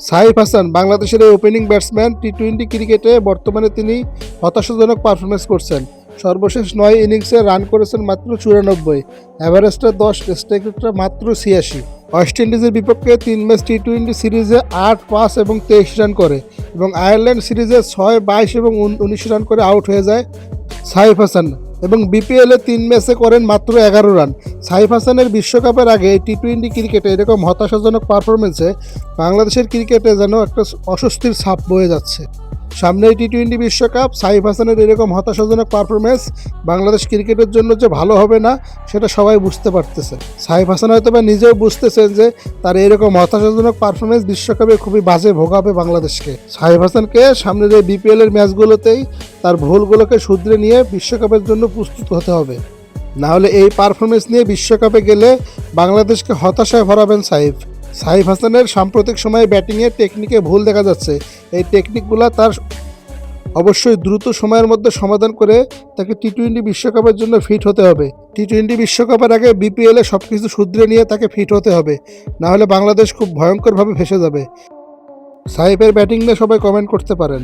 সাইফ হাসান বাংলাদেশের এই opening batsman টি-20 ক্রিকেটে বর্তমানে তিনি হতাশাজনক পারফরমেন্স করছেন। সর্বশেষ ৯ ইনিংসে রান করেছেন মাত্র ৯৪, অ্যাভারেজটা ১০, স্ট্রাইক রেটটা মাত্র ৮৬। ওয়েস্ট ইন্ডিজের বিপক্ষে ৩ ম্যাচ টি-20 সিরিজে ৮, ৫ এবং ২৩ রান করে এবং আয়ারল্যান্ড সিরিজে ৬, ২২ এবং ১৯ রান করে আউট হয়ে যায় সাইফ হাসান এবং বিপিএলে ৩ ম্যাচে করেন মাত্র ১১ রান। সাইফ হাসানের বিশ্বকাপের আগে টি-20 ক্রিকেটে এরকম হতাশাজনক পারফরমেন্সে বাংলাদেশের ক্রিকেটে যেন একটা অস্বস্তির ছাপ বয়ে যাচ্ছে। সামনেই টি-20 বিশ্বকাপ, সাইফ হাসানের এরকম হতাশাজনক পারফরমেন্স বাংলাদেশ ক্রিকেটের জন্য যে ভালো হবে না সেটা সবাই বুঝতে পারতেছে। সাইফ হাসান হয়তো বা নিজেও বুঝতেছেন যে তার এরকম হতাশাজনক পারফরমেন্স বিশ্বকাপে খুবই বাজে ভোগাবে বাংলাদেশকে। সাইফ হাসানকে সামনের এই বিপিএলের ম্যাচগুলোতেই তার ভুলগুলোকে শুধরে নিয়ে বিশ্বকাপের জন্য প্রস্তুত হতে হবে, না হলে এই পারফরমেন্স নিয়ে বিশ্বকাপে গেলে বাংলাদেশকে হতাশায় ভরাবেন সাইফ। সাইফ হাসানের সাম্প্রতিক সময়ে ব্যাটিংয়ে টেকনিকে ভুল দেখা যাচ্ছে। এই টেকনিকগুলো তার অবশ্যই দ্রুত সময়ের মধ্যে সমাধান করে তাকে টি-20 বিশ্বকাপের জন্য ফিট হতে হবে। টি-20 বিশ্বকাপের আগে বিপিএলে সব কিছু শুধরে নিয়ে তাকে ফিট হতে হবে, না হলে বাংলাদেশ খুব ভয়ঙ্করভাবে ফেঁসে যাবে। সাইফের ব্যাটিং নিয়ে সবাই কমেন্ট করতে পারেন।